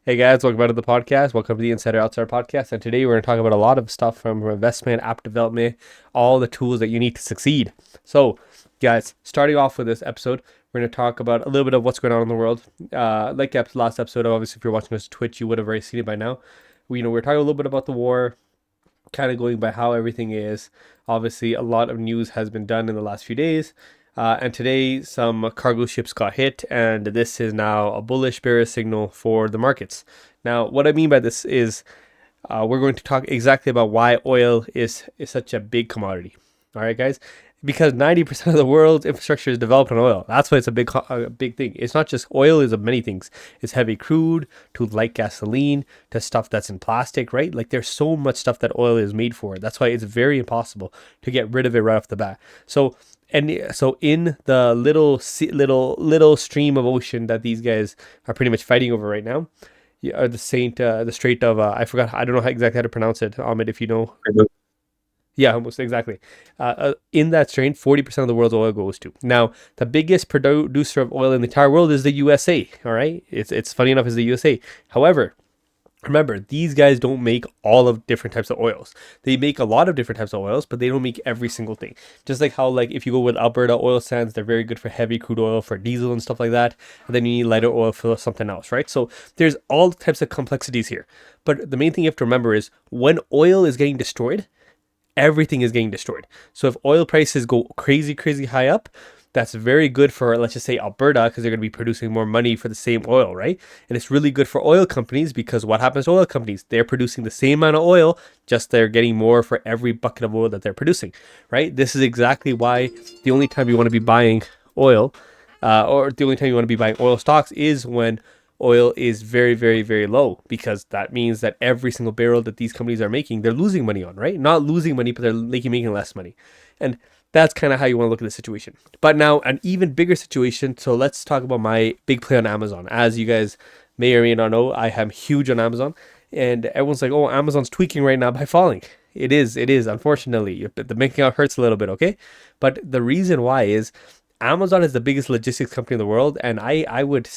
Hey guys, welcome back to the podcast. Welcome to the Insider Outsider podcast. And today we're going to talk about a lot of stuff from investment, app development, all the tools that you need to succeed. So, guys, starting off with this episode, we're going to talk about a little bit of what's going on in the world. Like the last episode, obviously, if you're watching us on Twitch, you would have already seen it by now. We're talking a little bit about the war, kind of going by how everything is. Obviously, a lot of news has been done in the last few days. And today, some cargo ships got hit, and this is now a bullish bearish signal for the markets. Now, what I mean by this is we're going to talk exactly about why oil is such a big commodity. All right, guys? Because 90% of the world's infrastructure is developed on oil. That's why it's a big thing. It's not just oil, is of many things. It's heavy crude to light gasoline to stuff that's in plastic, right? Like there's so much stuff that oil is made for. That's why it's very impossible to get rid of it right off the bat. So in the little stream of ocean that these guys are pretty much fighting over right now, are the Strait of I forgot, I don't know exactly how to pronounce it, Ahmed, if you know. Yeah, almost exactly. In that strain, 40% of the world's oil goes to. Now, the biggest producer of oil in the entire world is the USA. All right, it's funny enough, is the USA. However, remember, these guys don't make all of different types of oils. They make a lot of different types of oils, but they don't make every single thing. Just like how, like, if you go with Alberta oil sands, they're very good for heavy crude oil, for diesel and stuff like that. And then you need lighter oil for something else, right? So there's all types of complexities here. But the main thing you have to remember is when oil is getting destroyed, everything is getting destroyed. So if oil prices go crazy, crazy high up, that's very good for, let's just say, Alberta, because they're going to be producing more money for the same oil, right? And it's really good for oil companies because what happens to oil companies? They're producing the same amount of oil, just they're getting more for every bucket of oil that they're producing, right? This is exactly why the only time you want to be buying oil, or the only time you want to be buying oil stocks is when oil is very, very, very low, because that means that every single barrel that these companies are making, they're losing money on, right? Not losing money, but they're making less money. And that's kind of how you want to look at the situation. But now, an even bigger situation. So let's talk about my big play on Amazon. As you guys may or may not know, I am huge on Amazon. And everyone's like, oh, Amazon's tweaking right now by falling. It is, unfortunately. The making out hurts a little bit, okay? But the reason why is Amazon is the biggest logistics company in the world, and I would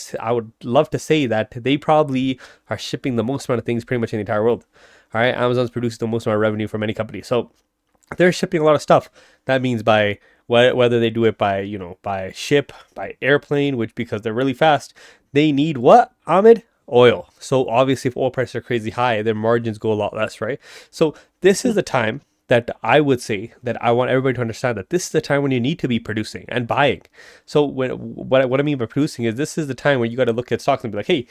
love to say that they probably are shipping the most amount of things pretty much in the entire world. All right, Amazon's producing the most amount of revenue for many companies, so they're shipping a lot of stuff. That means by whether they do it by by ship, by airplane, which because they're really fast, they need what, Ahmed? Oil. So obviously, if oil prices are crazy high, their margins go a lot less, right? So this is the time that I would say that I want everybody to understand that this is the time when you need to be producing and buying. So what I mean by producing is this is the time when you got to look at stocks and be like, hey,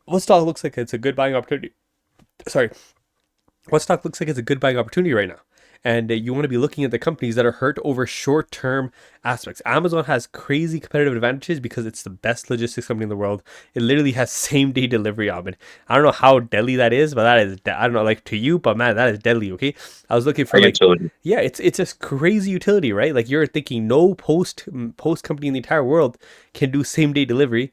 what stock looks like it's a good buying opportunity? Sorry, what stock looks like it's a good buying opportunity right now? And you want to be looking at the companies that are hurt over short-term aspects. Amazon has crazy competitive advantages because it's the best logistics company in the world. It literally has same-day delivery of it. I don't know how deadly that is, but that is, I don't know, like to you, but man, that is deadly, okay? I was looking for like, Utility. yeah, it's just crazy utility, right? Like you're thinking no post company in the entire world can do same-day delivery,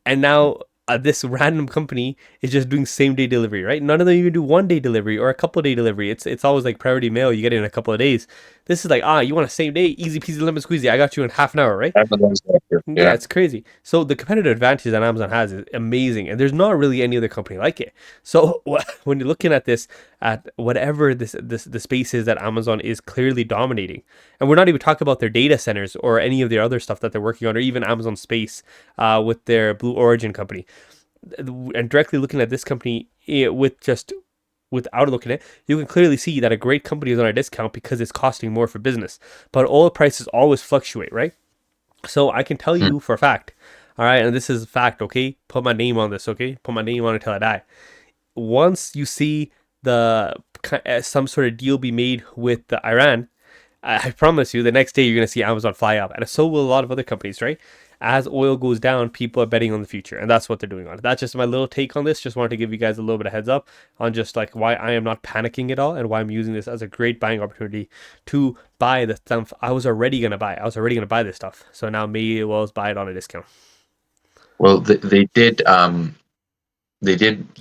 and now this random company is just doing same day delivery, right? None of them even do 1 day delivery or a couple day delivery. It's always like priority mail. You get it in a couple of days. This is like, you want a same day, easy peasy lemon squeezy. I got you in half an hour, right? Amazon's there. Yeah, Yeah. it's crazy. So the competitive advantage that Amazon has is amazing, and there's not really any other company like it. So when you're looking at this, at whatever this the space is that Amazon is clearly dominating, and we're not even talking about their data centers or any of their other stuff that they're working on, or even Amazon Space, with their Blue Origin company, and directly looking at this company, without looking at it, you can clearly see that a great company is on a discount because it's costing more for business. But oil prices always fluctuate, right? So I can tell Hmm. you for a fact, all right, and this is a fact, okay? Put my name on this, okay? Put my name on it till I die. Once you see some sort of deal be made with the Iran, I promise you, the next day you're gonna see Amazon fly up, and so will a lot of other companies, right? As oil goes down, people are betting on the future, and that's what they're doing on it. That's just my little take on this. Just wanted to give you guys a little bit of heads up on just like why I am not panicking at all, and why I'm using this as a great buying opportunity to buy the stuff I was already gonna buy. I was already gonna buy this stuff, so now may as well buy it on a discount. Well, they did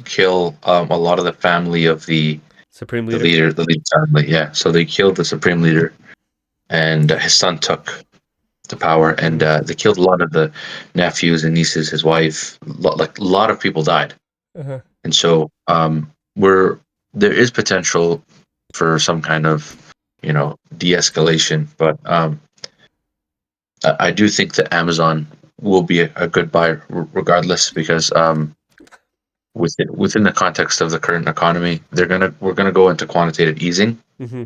kill a lot of the family of Supreme the leader. leader, the lead family. Yeah, so they killed the supreme leader, and his son took the power, and Mm-hmm. they killed a lot of the nephews and nieces, his wife. Like a lot of people died. Uh-huh. And so we're there is potential for some kind of de-escalation, but I do think that Amazon will be a good buy regardless, because within the context of the current economy, we're gonna go into quantitative easing, Mm-hmm.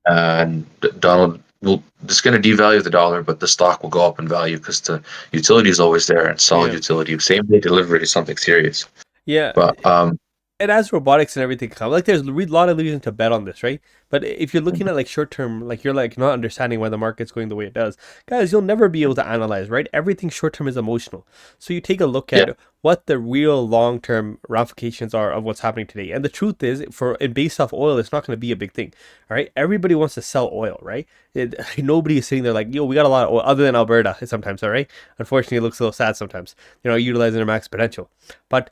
and Donald will just going to devalue the dollar, but the stock will go up in value because the utility is always there, and solid Yeah. utility, same day delivery is something serious. Yeah. But And as robotics and everything come, like there's a lot of reason to bet on this, right? But if you're looking at like short term, like you're like not understanding why the market's going the way it does, guys, you'll never be able to analyze, right? Everything short term is emotional. So you take a look yeah, at what the real long term ramifications are of what's happening today. And the truth is, based off oil, it's not going to be a big thing. All right, everybody wants to sell oil, right? Nobody is sitting there like, yo, we got a lot of oil, other than Alberta sometimes, all right? Unfortunately, it looks a little sad sometimes, utilizing their max potential. But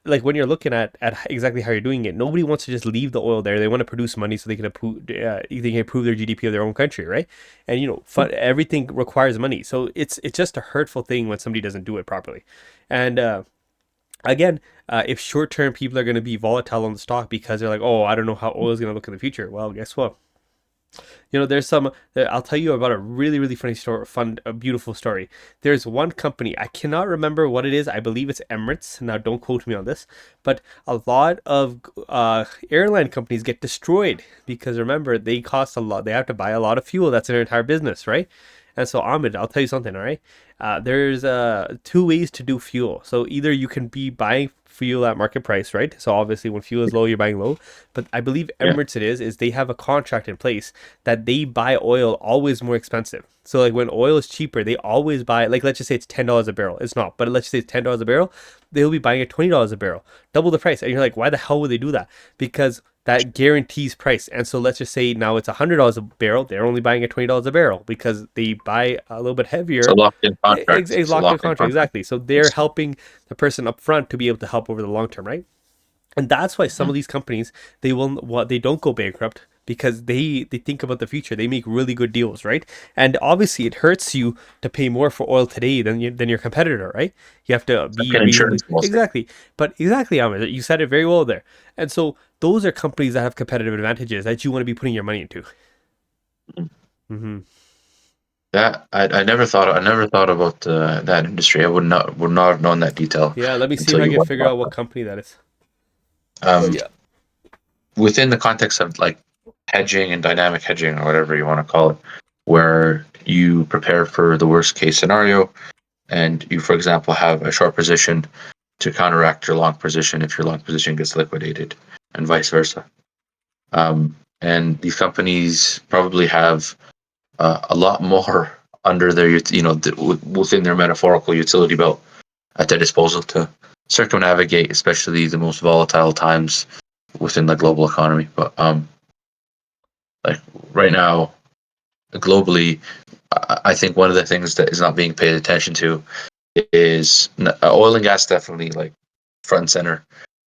like when you're looking at exactly how you're doing it, nobody wants to just leave the oil there. They want to produce money so they can improve their GDP of their own country, right? And everything requires money, so it's just a hurtful thing when somebody doesn't do it properly. And again, if short term people are going to be volatile on the stock because they're like, oh, I don't know how oil is going to look in the future. Well, guess what? There's some. I'll tell you about a really, really funny story, a beautiful story. There's one company, I cannot remember what it is. I believe it's Emirates. Now, don't quote me on this, but a lot of airline companies get destroyed because remember they cost a lot. They have to buy a lot of fuel. That's their entire business, right? And so, Ahmed, I'll tell you something, all right? There's two ways to do fuel. So either you can be buying fuel at market price, right? So obviously, when fuel is low, you're buying low. But I believe yeah, Emirates is they have a contract in place that they buy oil always more expensive. So like when oil is cheaper, they always buy, like let's just say it's $10 a barrel. It's not, but let's just say it's $10 a barrel. They'll be buying at $20 a barrel, double the price. And you're like, why the hell would they do that? Because that guarantees price. And so let's just say now it's $100 a barrel. They're only buying at $20 a barrel because they buy a little bit it's a heavier. locked-in contract. It's It's a locked in locked-in contract, contract. exactly. So they're helping the person up front to be able to help over the long term, right? And that's why some Mhm. of these companies they don't go bankrupt because they think about the future. They make really good deals, right? And obviously it hurts you to pay more for oil today than your competitor, right? You have to It's like be an reasonably insurance policy. exactly. But exactly, Ahmed, you said it very well there. And so those are companies that have competitive advantages that you want to be putting your money into. Mhm. Mm-hmm. That I never thought about that industry. I would not have known that detail Yeah, let me see if until I you can went figure about out what that. company that is. But Um, yeah. Within the context of like hedging and dynamic hedging, or whatever you want to call it, where you prepare for the worst case scenario, and you, for example, have a short position to counteract your long position if your long position gets liquidated, and vice versa. And these companies probably have a lot more under their, within their metaphorical utility belt at their disposal to circumnavigate, especially the most volatile times within the global economy. But like right now, globally, I think one of the things that is not being paid attention to is oil and gas, definitely like front and center.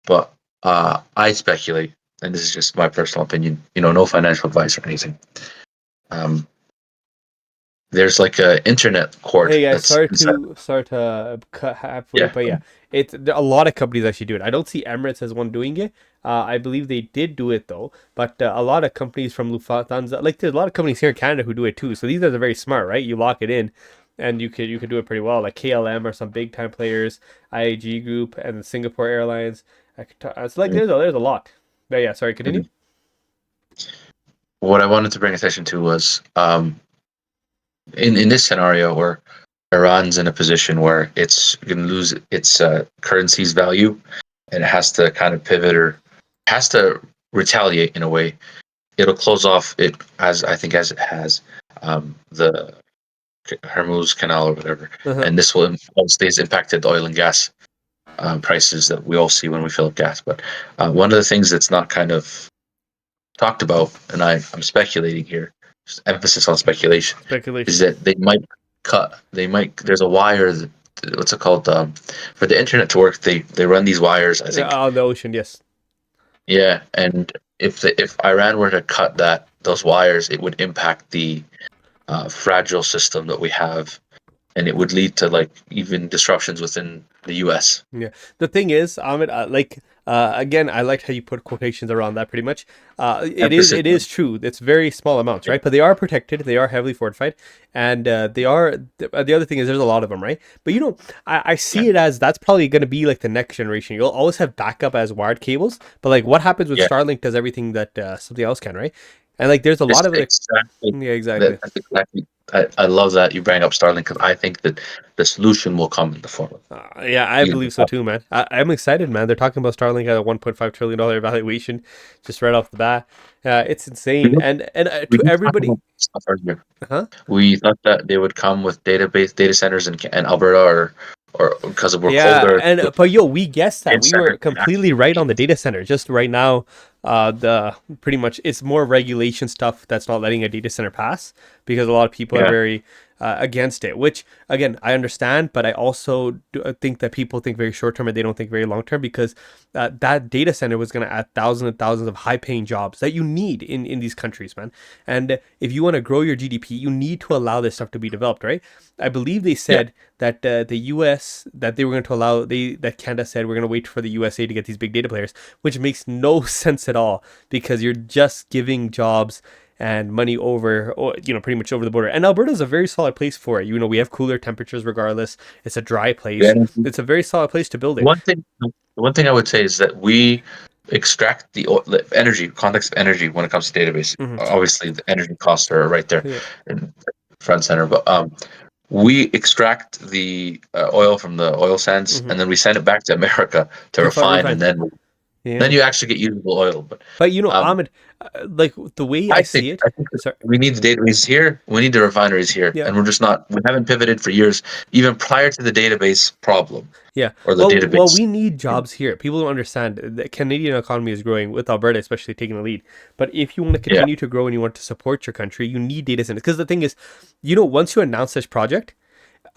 But I speculate, and this is just my personal opinion, no financial advice or anything. Um, there's like a internet cord Hey guys, that's inside. sorry to cut halfway, Yeah, but yeah, a lot of companies actually do it. I don't see Emirates as one doing it. I believe they did do it though, but a lot of companies from Lufthansa, like there's a lot of companies here in Canada who do it too. So these guys are very smart, right? You lock it in, and you could do it pretty well. Like KLM or some big time players, IAG Group, and Singapore Airlines. It's like there's a lot. But yeah, sorry, continue. mhm. What I wanted to bring attention to was in this scenario where Iran's in a position where it's going to lose its currency's value, and it has to kind of pivot, or has to retaliate in a way. It'll close off it, as I think as it has the Hormuz Canal or whatever, Uh-huh. and this will stays impacted the oil and gas prices that we all see when we fill up gas. But one of the things that's not kind of talked about, and I'm speculating here, just emphasis on speculation, is Speculation. that there's a wire that, what's it called, for the internet to work, they run these wires, I think. On the ocean, yes. Yeah, and if Iran were to cut those wires, it would impact the fragile system that we have and it would lead to like even disruptions within the U.S. Yeah. The thing is, Ahmed, again, I liked how you put quotations around that pretty much. Emphasis. It is true. It's very small amounts, right? But they are protected. They are heavily fortified, and the other thing is there's a lot of them, right? But I see it as that's probably going to be like the next generation. You'll always have backup as wired cables, but like what happens with Yeah, Starlink does everything that something else can, right? And like there's a lot of it. exactly. Yeah, exactly. That's exactly. I love that you bring up Starlink because I think that the solution will come in the form of Yeah, I you believe so know, too, man. I'm excited, man. They're talking about Starlink at a $1.5 trillion evaluation, just right off the bat. It's we insane, didn't and we to didn't talk everybody, about this stuff earlier. huh? We thought that they would come with data centers in Alberta or because we're Yeah, colder. and but yo, we guessed that Data we were centers completely right on the data center. Just right now, the pretty much it's more regulation stuff that's not letting a data center pass because a lot of people are yeah. very against it. Which again, I understand, but I also think that people think very short term and they don't think very long term because that data center was going to add thousands and thousands of high paying jobs that you need in these countries, man. And if you want to grow your GDP, you need to allow this stuff to be developed, right? I believe they Yeah. said that the U.S. that they were going to allow that Canada said we're going to wait for the USA to get these big data players, which makes no sense at all because you're just giving jobs and money over, or, pretty much over the border. And Alberta is a very solid place for it. We have cooler temperatures regardless. It's a dry place. Yeah. It's a very solid place to build it. The one thing I would say is that we extract the energy context of energy when it comes to database. Hmm. Obviously, the energy costs are right there Yeah. in front center, but we extract the oil from the oil sands Hmm. and then we send it back to America to refine, and Refine. then Yeah. you actually get usable oil. But But um, Ahmed, like the way I I think see it, I think that sorry. we need the databases here. We need the refineries here, Yeah. and we're just not. We haven't pivoted for years, even prior to the database problem Yeah. or the Well, database. we need jobs here. People don't understand the Canadian economy is growing with Alberta, especially taking the lead. But if you want to Yeah, continue to grow and you want to support your country, you need data centers. Because the thing is, once you announce this project,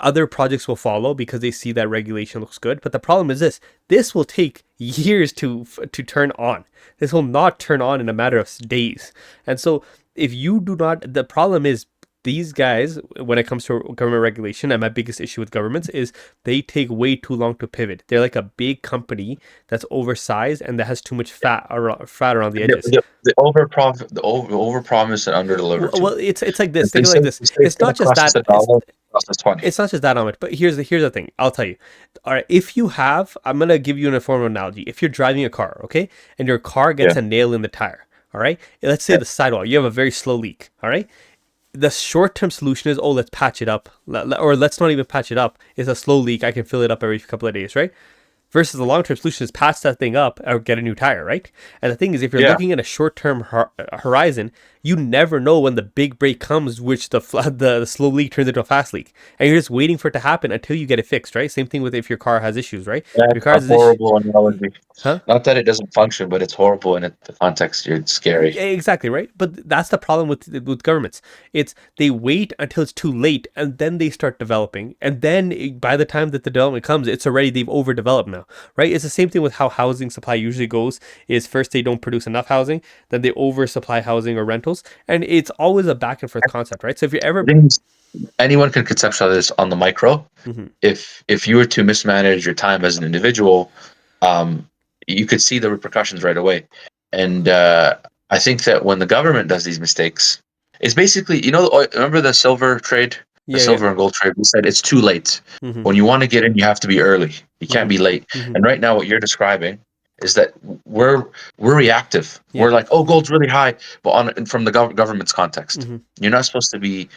other projects will follow because they see that regulation looks good. But the problem is this will take years to turn on. This will not turn on in a matter of days. And so if you do not, the problem is these guys, when it comes to government regulation, and my biggest issue with governments is they take way too long to pivot. They're like a big company that's oversized and that has too much fat around the edges. the over promise and under deliver too. Well, it's like this. If they Think of it say, like this. they say it's It's going not to just cost us that. a dollar, it costs us 20. It's not just that, Amit. But here's the thing. I'll tell you. All right, if you have, I'm gonna give you an informal analogy. If you're driving a car, okay, and your car gets Yeah, a nail in the tire, all right. Let's say yeah, the sidewall. You have a very slow leak, all right. The short-term solution is, oh, let's patch it up, or let's not even patch it up. It's a slow leak. I can fill it up every couple of days, right? Versus the long-term solution is patch that thing up or get a new tire, right? And the thing is, if you're yeah. looking at a short-term horizon, you never know when the big break comes, which the slow leak turns into a fast leak, and you're just waiting for it to happen until you get it fixed, right? Same thing with if your car has issues, right? If your That's car a has issues, horrible analogy. huh? Not that it doesn't function, but it's horrible in the context. It's scary. Yeah, exactly, right. But that's the problem with governments. It's they wait until it's too late and then they start developing, and then by the time that the development comes, it's already they've overdeveloped now, right? It's the same thing with how housing supply usually goes. Is first they don't produce enough housing, then they oversupply housing or rentals, and it's always a back and forth concept, right? So if you I ever, think anyone can conceptualize this on the micro. Mhm. If you were to mismanage your time as an individual, um, you could see the repercussions right away. And I think that when the government does these mistakes, it's basically, remember the silver trade, the Yeah, yeah, silver and gold trade? We said it's too late. hmm, When you want to get in, you have to be early. You can't hmm, be late. hmm, And right now, what you're describing is that we're reactive. yeah, We're like, oh, gold's really high, but from the government's context, hmm. you're not supposed to be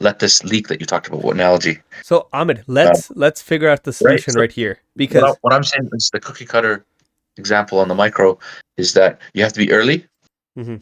let this leak that you talked about. What analogy? So Ahmed, Uh, let's figure out the right. solution So right here what, because what I'm saying is the cookie cutter example on the micro is that you have to be early hmm,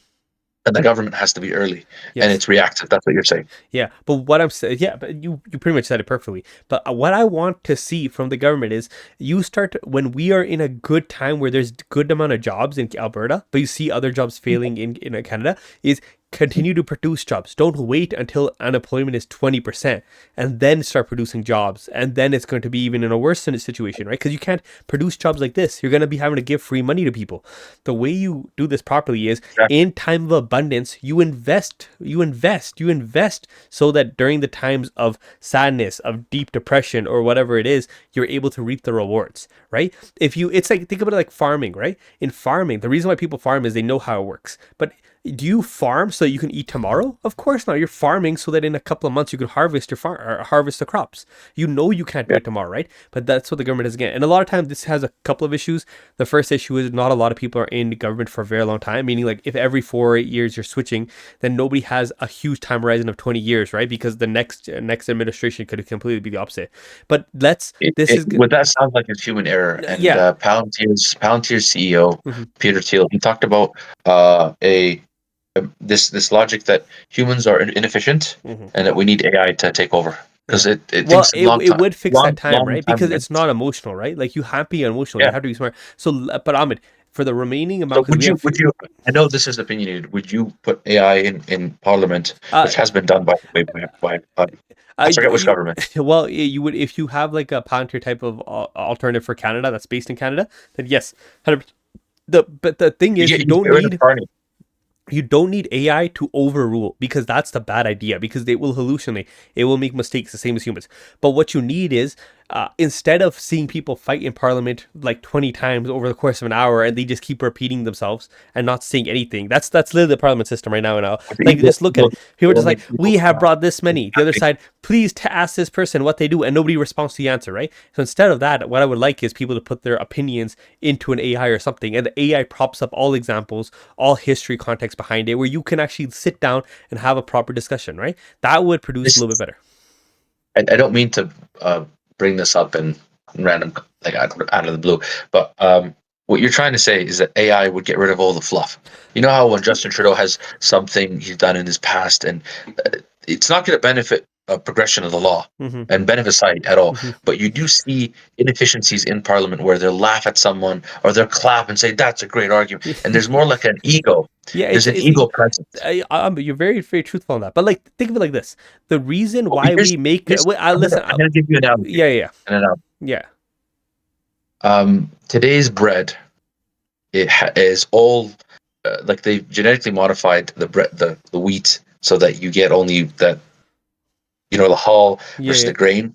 and the government has to be early, and yes. it's reactive. That's what you're saying. Yeah, but what I'm saying, yeah, but you pretty much said it perfectly. But what I want to see from the government is you start when we are in a good time where there's good amount of jobs in Alberta, but you see other jobs failing in Canada. Is continue to produce jobs. Don't wait until unemployment is 20% and then start producing jobs. And then it's going to be even in a worse situation, right? Because you can't produce jobs like this. You're going to be having to give free money to people. The way you do this properly is in time of abundance, you invest so that during the times of sadness, of deep depression, or whatever it is, you're able to reap the rewards, right? It's like, think about it like farming, right? In farming, the reason why people farm is they know how it works. But do you farm so you can eat tomorrow? Of course not. You're farming so that in a couple of months you can harvest harvest the crops. You know you can't do it tomorrow, right? But that's what the government is again. And a lot of times this has a couple of issues. The first issue is not a lot of people are in the government for a very long time. Meaning, like, if every 4 or 8 years you're switching, then nobody has a huge time horizon of 20 years, right? Because the next administration could completely be the opposite. But what that sounds like is human error. And Palantir's CEO Mhm. Peter Thiel, he talked about this logic that humans are inefficient Mhm. and that we need AI to take over because it Well, takes a long time. would fix that time, right? Time Because it's not emotional, right? Like, you have to be emotional. You Yeah. have to be smart. So, but Ahmed, for the remaining So amount, would you? I know this is opinionated. Would you put AI in Parliament, which has been done by I forget which government? well, you would, if you have like a Palantir type of alternative for Canada that's based in Canada, then yes, 100%. But the thing is, you don't need. You don't need AI to overrule, because that's the bad idea, because they will hallucinate. It will make mistakes the same as humans. But what you need is, instead of seeing people fight in Parliament like 20 times over the course of an hour and they just keep repeating themselves and not saying anything. That's literally the Parliament system right now. Like, just look at it. People are just like, we have brought this many. The other side, please ask this person what they do, and nobody responds to the answer, right? So instead of that, what I would like is people to put their opinions into an AI or something, and the AI props up all examples, all history context behind it, where you can actually sit down and have a proper discussion, right? That would produce a little bit better. I don't mean to bring this up in random, like out of the blue, but what you're trying to say is that AI would get rid of all the fluff. You know how when Justin Trudeau has something he's done in his past, and it's not going to benefit progression of the law Mm-hmm. and benefit society at all. Mm-hmm. But you do see inefficiencies in Parliament where they'll laugh at someone or they'll clap and say that's a great argument, and there's more like an ego. Yeah, There's an ego present. You're very, very truthful on that. But, like, think of it like this: the reason why Here's- we make here's- listen. I'm gonna give you an analogy. Yeah. An analogy. Yeah. Today's bread, is all like they've genetically modified the bread, the wheat, so that you get only that, the hull versus the grain.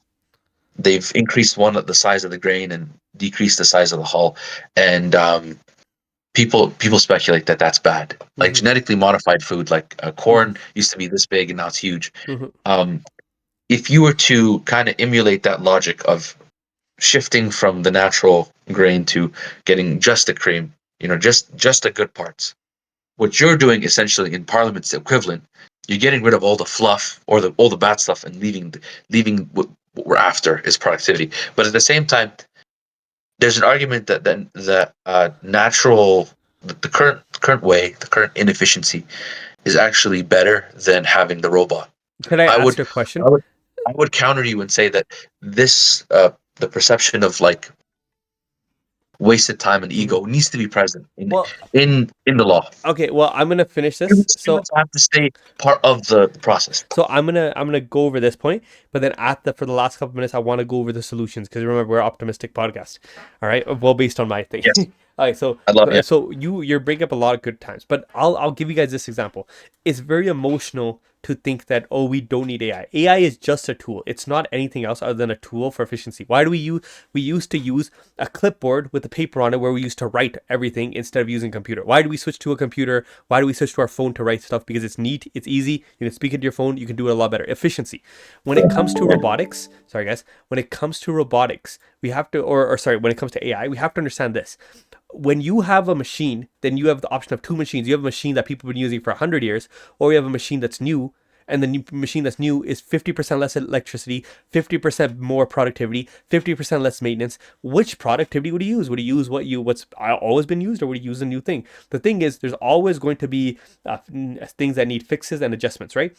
They've increased one at the size of the grain and decreased the size of the hull, and people speculate that that's bad. Like genetically modified food, like corn used to be this big and now it's huge. If you were to kind of emulate that logic of shifting from the natural grain to getting just the cream, just the good parts, what you're doing essentially in Parliament's equivalent, you're getting rid of all the fluff or all the bad stuff and leaving what we're after is productivity. But at the same time, there's an argument that natural, the current way, the current inefficiency, is actually better than having the robot. Could I ask a question? I would counter you and say that this the perception of like wasted time and ego needs to be present in the law. Okay, well, I'm gonna finish this. So I have to stay part of the process. So I'm gonna go over this point, but then for the last couple minutes, I want to go over the solutions, because remember, we're optimistic podcast. All right, well, based on my thing. Yes. All right, so I love it. So you're bringing up a lot of good times, but I'll give you guys this example. It's very emotional to think that, oh, we don't need AI. AI is just a tool. It's not anything else other than a tool for efficiency. Why do we used to use a clipboard with a paper on it, where we used to write everything instead of using a computer? Why do we switch to a computer? Why do we switch to our phone to write stuff? Because it's neat, it's easy. You can speak into your phone. You can do it a lot better. Efficiency. When it comes to robotics, sorry guys, when it comes to robotics, we have to, when it comes to AI, we have to understand this. When you have a machine, then you have the option of two machines. You have a machine that people have been using for 100 years, or you have a machine that's new, and the new machine that's new is 50% less electricity, 50% more productivity, 50% less maintenance. Which productivity would you use? Would you use what's always been used, or would you use a new thing? The thing is, there's always going to be things that need fixes and adjustments, right?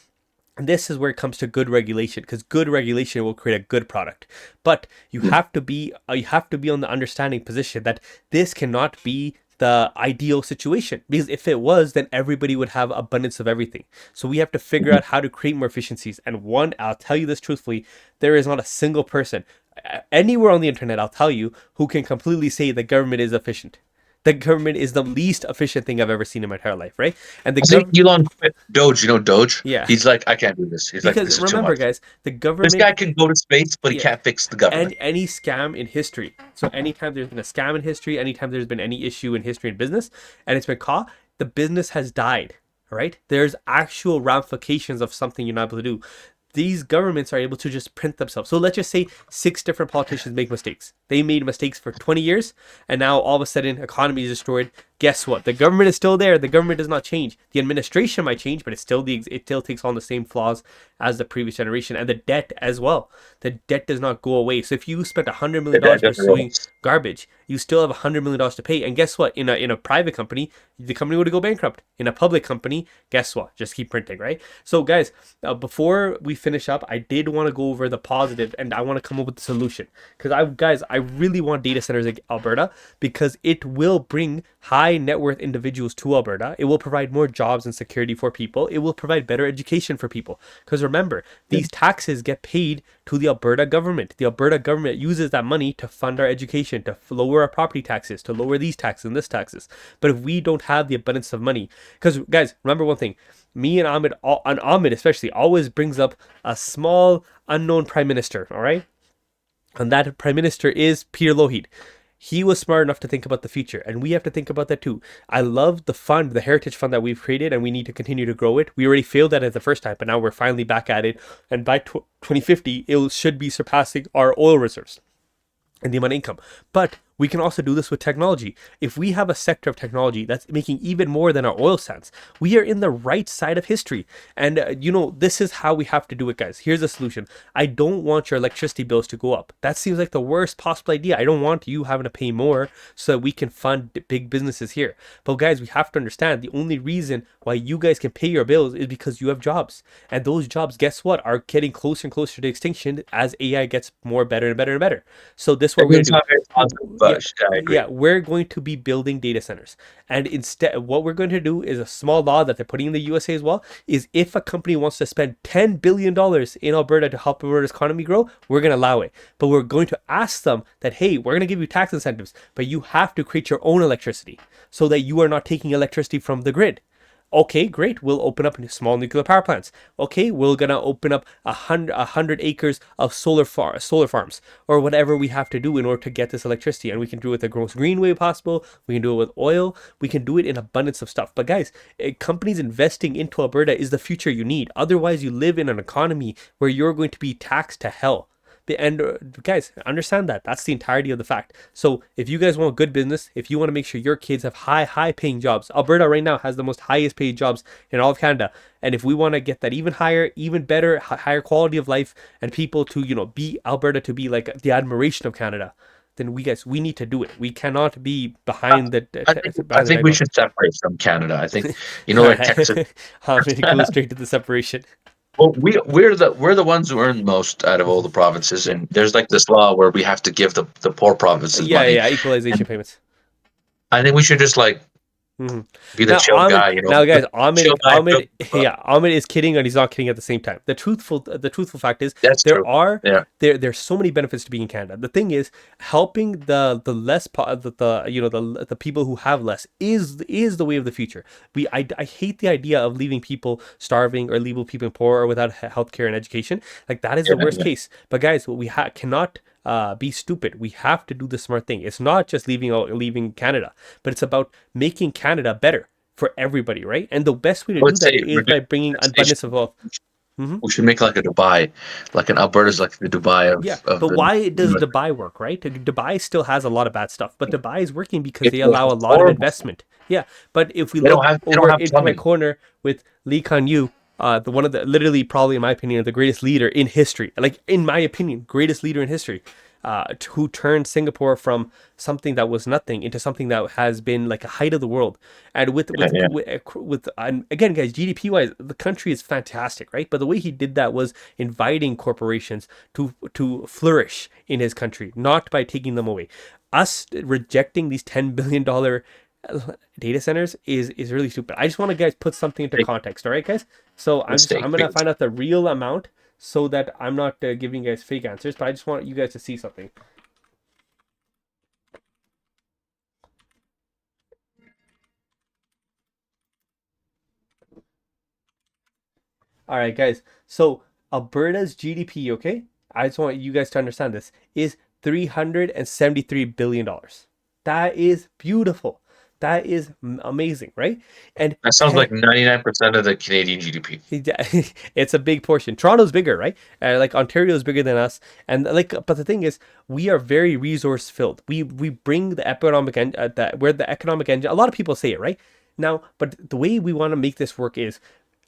And this is where it comes to good regulation, because good regulation will create a good product. But you have to be on the understanding position that this cannot be the ideal situation, because if it was, then everybody would have abundance of everything. So we have to figure out how to create more efficiencies. And one, I'll tell you this truthfully, there is not a single person anywhere on the internet, I'll tell you, who can completely say the government is efficient. The government is the least efficient thing I've ever seen in my entire life, right? And the I think Elon quit Doge. You know Doge? Yeah. He's like, I can't do this. He's like, because this is too remember, much. guys, the This government, guy can go to space, but he Yeah. can't fix the government. any scam in history. So anytime there's been a scam in history, anytime there's been any issue in history and business, and it's been caught, the business has died. Right? There's actual ramifications of something you're not able to do. These governments are able to just print themselves. So let's just say 6 different politicians make mistakes. They made mistakes for 20 years, and now all of a sudden economy is destroyed. Guess what? The government is still there. The government does not change. The administration might change, but it still takes on the same flaws as the previous generation, and the debt as well. The debt does not go away. So if you spent $100 million pursuing garbage, you still have $100 million to pay. And guess what? In a private company, the company would go bankrupt. In a public company, guess what? Just keep printing, right? So guys, before we finish up, I did want to go over the positive, and I want to come up with the solution, because I really want data centers in Alberta, because it will bring high net worth individuals to Alberta. It will provide more jobs and security for people. It will provide better education for people, because remember, these taxes get paid to the Alberta government. The Alberta government uses that money to fund our education, to lower our property taxes, to lower these taxes and this taxes. But if we don't have the abundance of money, because guys, remember one thing, me and Ahmed especially always brings up a small unknown prime minister, all right? And that prime minister is Peter Lougheed. He was smart enough to think about the future, and we have to think about that too. I love the fund, the heritage fund that we've created, and we need to continue to grow it. We already failed at it the first time, but now we're finally back at it. And by 2050, it should be surpassing our oil reserves and the amount of income. But we can also do this with technology. If we have a sector of technology that's making even more than our oil sands, we are in the right side of history. And this is how we have to do it, guys. Here's the solution. I don't want your electricity bills to go up. That seems like the worst possible idea. I don't want you having to pay more so that we can fund big businesses here. But guys, we have to understand the only reason why you guys can pay your bills is because you have jobs. And those jobs, guess what, are getting closer and closer to extinction as AI gets more better and better and better. So this is what we're going to do. We're going to be building data centers, and instead what we're going to do is a small law that they're putting in the USA as well, is if a company wants to spend $10 billion in Alberta to help Alberta's economy grow, we're going to allow it. But we're going to ask them that, hey, we're going to give you tax incentives, but you have to create your own electricity so that you are not taking electricity from the grid. Okay, great. We'll open up small nuclear power plants. Okay, we're gonna open up 100 acres of solar farms, or whatever we have to do in order to get this electricity. And we can do it the most green way possible. We can do it with oil. We can do it in abundance of stuff. But guys, companies investing into Alberta is the future you need. Otherwise, you live in an economy where you're going to be taxed to hell. And guys, understand that. That's the entirety of the fact. So if you guys want good business, if you want to make sure your kids have high paying jobs, Alberta right now has the most highest paid jobs in all of Canada. And if we want to get that even higher, even better, higher quality of life, and people to, be Alberta to be like the admiration of Canada, then we need to do it. We cannot be behind the. I think we should separate from Canada. I think, like Texas. Go straight to the separation. Well, we're the ones who earn most out of all the provinces, and there's like this law where we have to give the poor provinces money. Yeah, equalization payments. I think we should just be the chill guy, Now, guys, Ahmed is kidding, and he's not kidding at the same time. The truthful fact is there's so many benefits to being in Canada. The thing is, helping the less the people who have less is the way of the future. I hate the idea of leaving people starving or leaving people poor or without healthcare and education. Like that is the worst case. But guys, we cannot be stupid. We have to do the smart thing. It's not just leaving Canada, but it's about making Canada better for everybody, right? And the best way to do that is by bringing abundance of wealth. We should make like a Dubai, like an Alberta's like the Dubai of but why does Dubai work, right? Dubai still has a lot of bad stuff, but Dubai is working because they allow a lot of investment. Yeah, but if we look over into my corner with Lee Kuan Yew, one of the literally probably in my opinion the greatest leader in history, greatest leader in history, who turned Singapore from something that was nothing into something that has been like a height of the world. And with and again, guys, GDP wise, the country is fantastic, right? But the way he did that was inviting corporations to flourish in his country, not by taking them away. Us rejecting these $10 billion data centers is really stupid. I just want to guys put something into context, all right, guys? So Mistake. I'm gonna find out the real amount so that I'm not giving you guys fake answers, but I just want you guys to see something. All right, guys. So Alberta's GDP, okay? I just want you guys to understand this is $373 billion. That is beautiful. That is amazing, right? And That sounds like 99% of the Canadian GDP. it's a big portion. Toronto's bigger, right? Like Ontario is bigger than us, and like, but the thing is, we are very resource filled. We bring the economic engine. That we're the economic engine. A lot of people say it, right? Now, but the way we want to make this work is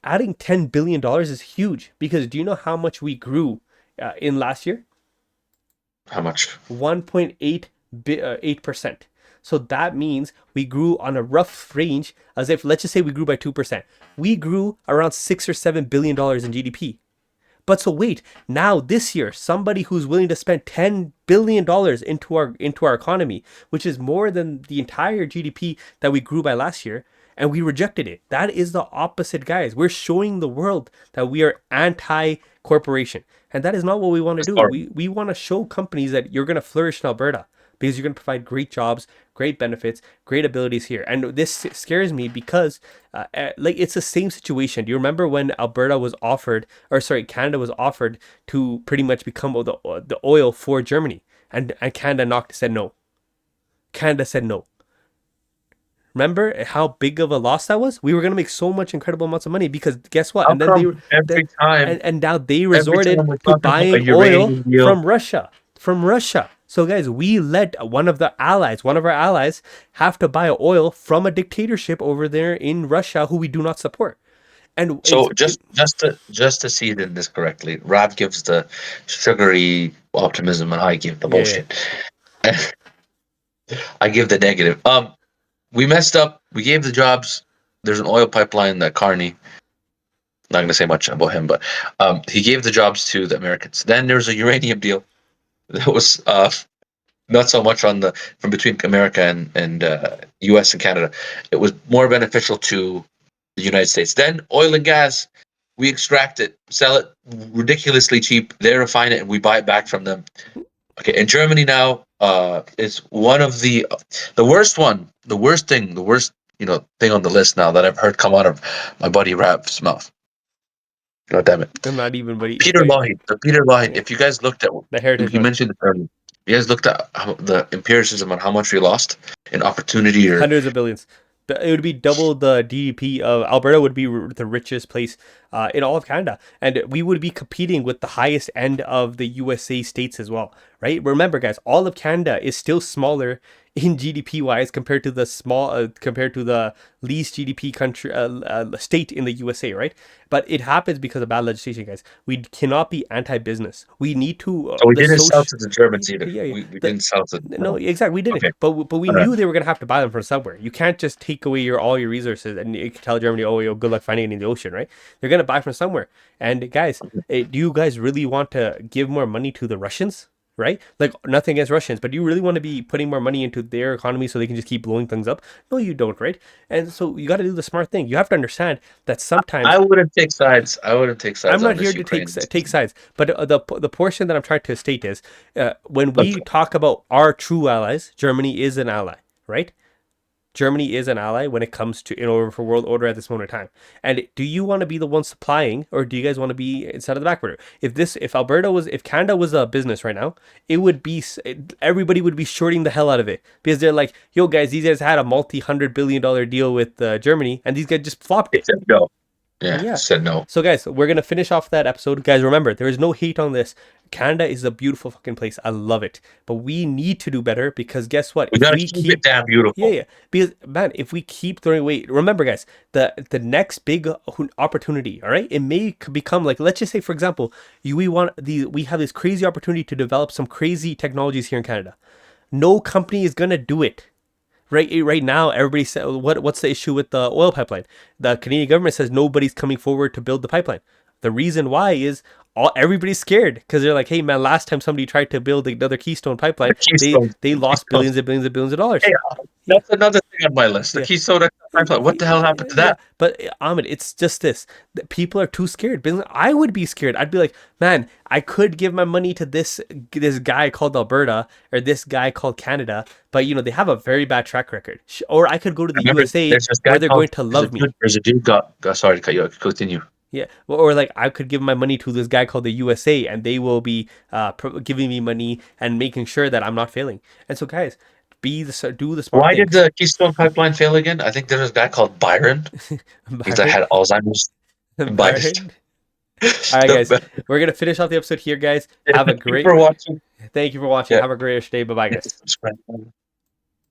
adding $10 billion is huge because do you know how much we grew in last year? How much? 1.8%. So that means we grew on a rough range as if, let's just say we grew by 2%. We grew around $6 or $7 billion in GDP. But so wait, now this year, somebody who's willing to spend $10 billion into our economy, which is more than the entire GDP that we grew by last year, and we rejected it. That is the opposite, guys. We're showing the world that we are anti-corporation. And that is not what we want to do. We want to show companies that you're going to flourish in Alberta because you're going to provide great jobs, great benefits, great abilities here. And this scares me because like it's the same situation. Do you remember when Canada was offered to pretty much become the oil for Germany? And Canada said no. Canada said no. Remember how big of a loss that was? We were going to make so much incredible amounts of money because guess what? How And then come every time, and now they resorted time we're to talking about a buying uranium oil deal- from Russia. From Russia. So guys, we let one of our allies, have to buy oil from a dictatorship over there in Russia who we do not support. And So just to see it in this correctly, Rob gives the sugary optimism, and I give the Yeah, bullshit. I give the negative. We messed up. We gave the jobs. There's an oil pipeline that Carney. Not going to say much about him, but he gave the jobs to the Americans. Then there's a uranium deal that was not so much on the from between America and U.S. and Canada. It was more beneficial to the United States. Then oil and gas, we extract it, sell it ridiculously cheap. They refine it, and we buy it back from them. Okay, in Germany now is one of the worst one, the worst thing on the list now that I've heard come out of my buddy Rap's mouth. God damn it. I'm not even, but Peter Lougheed. Peter Lougheed. Yeah. If you guys looked at The Heritage you Fund. mentioned the you guys looked at the empiricism on how much we lost in opportunity or Hundreds of billions. It would be double the GDP of Alberta. Would be the richest place in all of Canada, and we would be competing with the highest end of the USA states as well, right? Remember, guys, all of Canada is still smaller in GDP wise compared to the least GDP country state in the USA, right? But it happens because of bad legislation, guys. We cannot be anti-business. We need to. So we didn't sell to the Germans either. Yeah. We didn't sell to. No, exactly. We didn't. Okay. But we knew they were gonna have to buy them from somewhere. You can't just take away all your resources and you can tell Germany, oh, yo, good luck finding it in the ocean, right? They're gonna buy from somewhere. And guys, do you guys really want to give more money to the Russians? Right? Like nothing against Russians, but do you really want to be putting more money into their economy so they can just keep blowing things up? No, you don't, right? And so you got to do the smart thing. You have to understand that sometimes I wouldn't take sides. I'm not here to take sides, but the portion that I'm trying to state is when we talk about our true allies, Germany is an ally, right? Germany is an ally when it comes to in order for world order at this moment in time. And do you want to be the one supplying, or do you guys want to be inside of the back burner? If Canada was a business right now, everybody would be shorting the hell out of it because they're like, yo guys, these guys had a multi-$100 billion deal with Germany, and these guys just flopped it. No. Yeah, said no. So guys, we're gonna finish off that episode. Guys, remember, there is no hate on this. Canada is a beautiful fucking place. I love it. But we need to do better because guess what? We gotta keep it damn beautiful. Yeah. Because man, if we keep throwing away, remember guys, the next big opportunity, all right? It may become like, let's just say, for example, we have this crazy opportunity to develop some crazy technologies here in Canada. No company is gonna do it. Right now, everybody says, what's the issue with the oil pipeline? The Canadian government says nobody's coming forward to build the pipeline. The reason why is everybody's scared because they're like, hey man, last time somebody tried to build another Keystone pipeline, they lost billions and billions and billions of dollars. Hey, That's another thing on my list. The Yeah. Keystone XL pipeline. What the hell happened to Yeah, that? but Ahmed, it's just this. People are too scared. I would be scared. I'd be like, man, I could give my money to this guy called Alberta or this guy called Canada, but they have a very bad track record. Or I could go to I the remember USA there's this where guy they're called going to love me. there's a dude got sorry to cut you off. Continue. Yeah, or like I could give my money to this guy called the USA, and they will be giving me money and making sure that I'm not failing. And so, guys, do the smart Why did things. the Keystone Pipeline fail again? I think there was a guy called Byron. Because I Byron, had Alzheimer's. Byron. Byron. All right, guys, we're gonna finish off the episode here, guys. Have a Thank you great. for watching. Thank you for watching. Yeah. Have a great day. Bye, bye, Hit the guys. subscribe button.